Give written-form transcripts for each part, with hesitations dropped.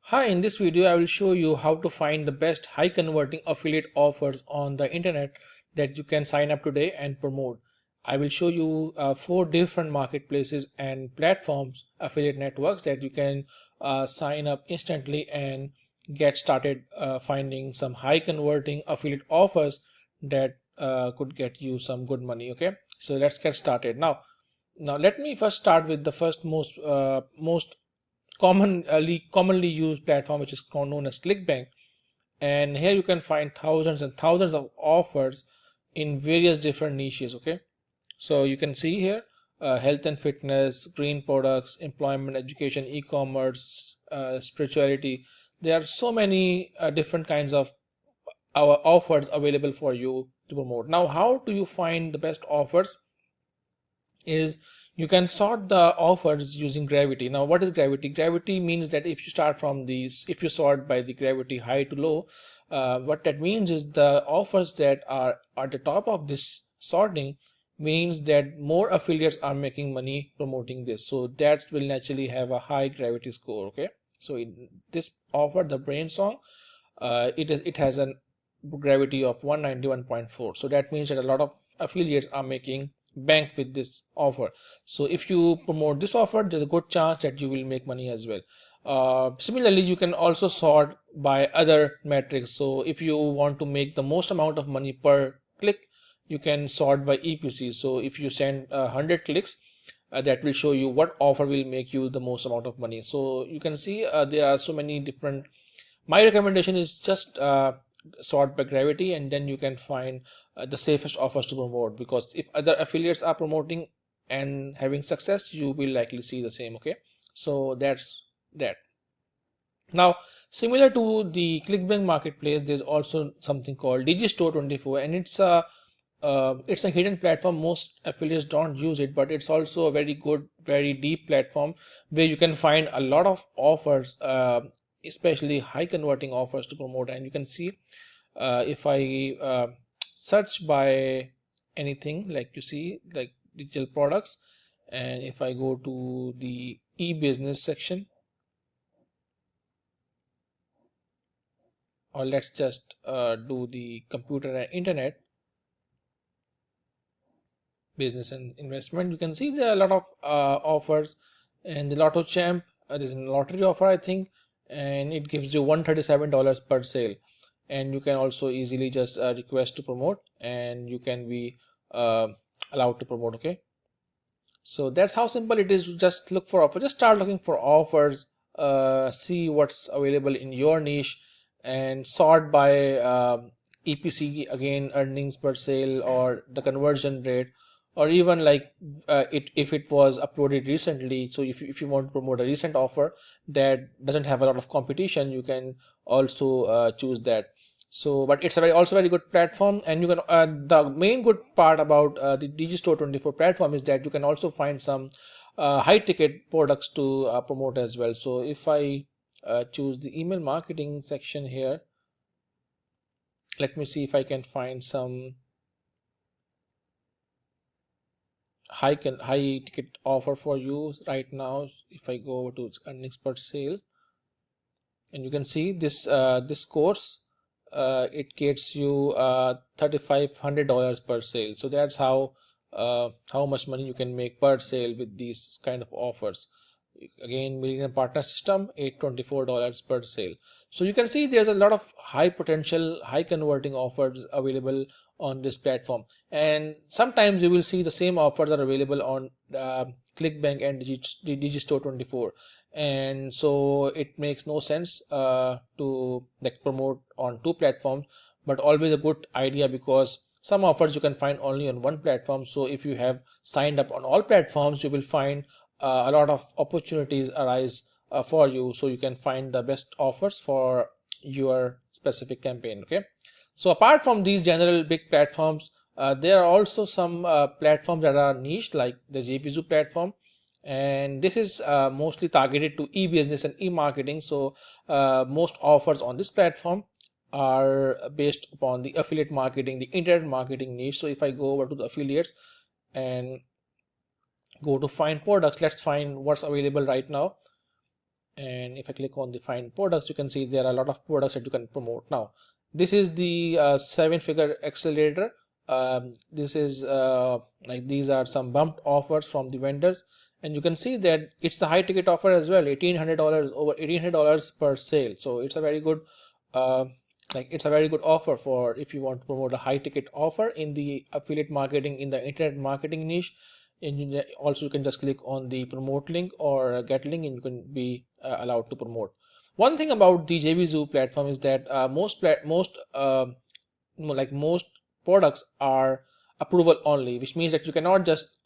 Hi, in this video I will show you how to find the best high converting affiliate offers on the internet that you can sign up today and promote. I will show you 4 different marketplaces and platforms, affiliate networks that you can sign up instantly and get started finding some high converting affiliate offers that could get you some good money. Okay, so let's get started now. Let me first start with the first most commonly used platform, which is known as ClickBank. And here you can find thousands and thousands of offers in various different niches. Okay, so you can see here health and fitness, green products, employment, education, e-commerce, spirituality. There are so many different kinds of our offers available for you to promote. Now, how do you find the best offers? Is you can sort the offers using gravity. Now, what is gravity? Gravity means that if you start from these, if you sort by the gravity high to low, what that means is the offers that are at the top of this sorting means that more affiliates are making money promoting this, so that will naturally have a high gravity score. Okay, so in this offer, the brain song, it has a gravity of 191.4, so that means that a lot of affiliates are making bank with this offer. So if you promote this offer, there's a good chance that you will make money as well. Similarly, you can also sort by other metrics. So if you want to make the most amount of money per click, you can sort by EPC. So if you send 100 clicks, that will show you what offer will make you the most amount of money. So you can see there are so many different. My recommendation is just sort by gravity, and then you can find the safest offers to promote, because if other affiliates are promoting and having success, you will likely see the same. Okay, so that's that. Now, similar to the ClickBank marketplace, there's also something called Digistore24, and it's a hidden platform. Most affiliates don't use it, but it's also a very good, very deep platform where you can find a lot of offers, especially high converting offers to promote. And you can see if I search by anything, like you see, like digital products, and if I go to the e-business section, or let's just do the computer and internet business and investment, you can see there are a lot of offers. And the lotto champ, there's a lottery offer, I think, and it gives you $137 per sale. And you can also easily just request to promote, and you can be uh, allowed to promote. Okay, so that's how simple it is to just look for offers. Just start looking for offers, see what's available in your niche, and sort by EPC, again, earnings per sale, or the conversion rate, or even like if it was uploaded recently. So if you want to promote a recent offer that doesn't have a lot of competition, you can also choose that. So, but it's a also very good platform. And you can the main good part about the Digistore24 platform is that you can also find some high ticket products to promote as well. So if I choose the email marketing section here, let me see if I can find some high ticket offer for you right now. If I go over to earnings per sale, and you can see this course, it gets you $3,500 per sale. So that's how much money you can make per sale with these kind of offers. Again, millionaire partner system, $824 per sale. So you can see there's a lot of high potential, high converting offers available on this platform. And sometimes you will see the same offers are available on ClickBank and Digistore24. And so it makes no sense to like promote on 2 platforms, but always a good idea, because some offers you can find only on one platform. So if you have signed up on all platforms, you will find a lot of opportunities arise for you, so you can find the best offers for your specific campaign. Okay, so apart from these general big platforms, there are also some platforms that are niche, like the JPZoo platform, and this is mostly targeted to e-business and e-marketing. So most offers on this platform are based upon the affiliate marketing, the internet marketing niche. So if I go over to the affiliates and go to find products, let's find what's available right now. And if I click on the find products, you can see there are a lot of products that you can promote. Now this is the 7-figure accelerator. This is like these are some bumped offers from the vendors, and you can see that it's the high ticket offer as well, $1,800, over $1,800 per sale. So it's a very good uh, it's a very good offer for if you want to promote a high ticket offer in the affiliate marketing, in the internet marketing niche. And also you can just click on the promote link or get link, and you can be allowed to promote. One thing about the JVZoo platform is that most products are approval only, which means that you cannot just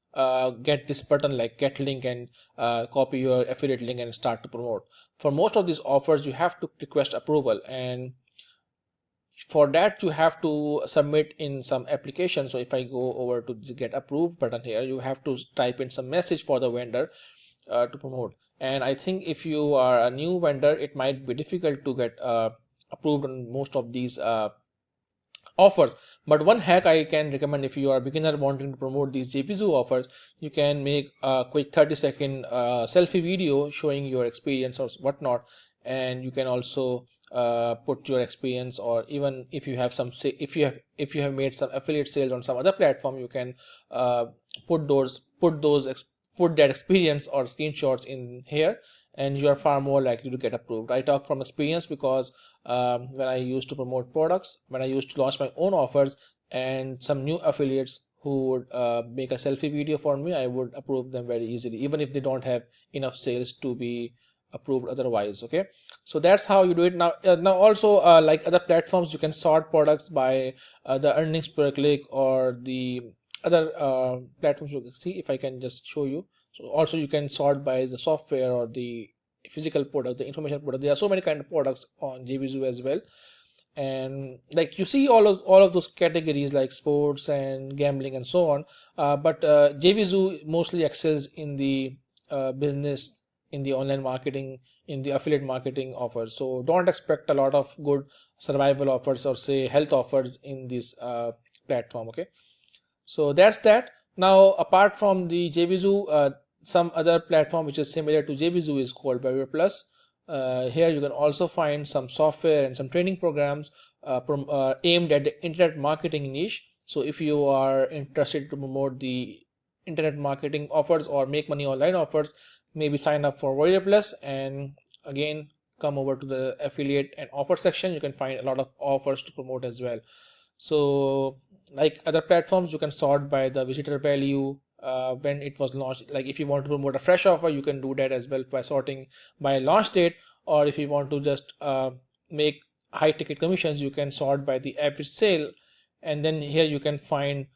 get this button like get link and copy your affiliate link and start to promote. For most of these offers you have to request approval, and for that you have to submit in some application. So if I go over to the get approved button here, you have to type in some message for the vendor to promote. And I think if you are a new vendor, it might be difficult to get approved on most of these offers. But one hack I can recommend, if you are a beginner wanting to promote these JVZoo offers, you can make a quick 30-second selfie video showing your experience or whatnot, and you can also put your experience, or even if you have some if you have made some affiliate sales on some other platform, you can put that experience or screenshots in here, and you are far more likely to get approved. I talk from experience because when I used to promote products, when I used to launch my own offers, and some new affiliates who would make a selfie video for me, I would approve them very easily, even if they don't have enough sales to be approved otherwise. Okay, so that's how you do it. Now also like other platforms, you can sort products by the earnings per click or the other platforms. You can see, if I can just show you. So also you can sort by the software or the physical product, the information product. There are so many kind of products on JVZoo as well, and like you see all of those categories like sports and gambling and so on. But JVZoo mostly excels in the business, in the online marketing, in the affiliate marketing offers. So don't expect a lot of good survival offers or say health offers in this platform. Okay, so that's that. Now apart from the JVZoo, some other platform which is similar to JVZoo is called Barrier Plus. Here you can also find some software and some training programs aimed at the internet marketing niche. So if you are interested to promote the internet marketing offers or make money online offers, maybe sign up for Warrior Plus, and again come over to the affiliate and offer section. You can find a lot of offers to promote as well. So like other platforms, you can sort by the visitor value when it was launched. Like if you want to promote a fresh offer, you can do that as well by sorting by launch date, or if you want to just make high ticket commissions, you can sort by the average sale. And then here you can find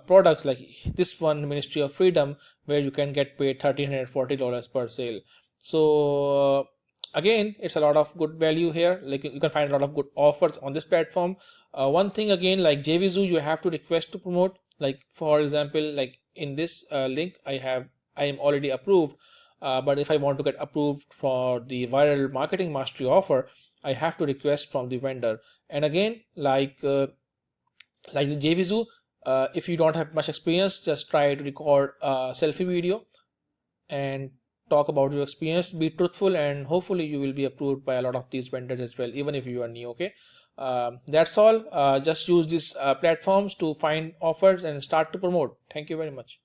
products like this one, Ministry of Freedom, where you can get paid $1,340 per sale. So again, it's a lot of good value here. Like you can find a lot of good offers on this platform. One thing again, like JVZoo, you have to request to promote. Like for example, like in this link, I am already approved. But if I want to get approved for the viral marketing mastery offer, I have to request from the vendor. And again, like the JVZoo, if you don't have much experience, just try to record a selfie video and talk about your experience. Be truthful, and hopefully you will be approved by a lot of these vendors as well, even if you are new. Okay, that's all. Just use these platforms to find offers and start to promote. Thank you very much.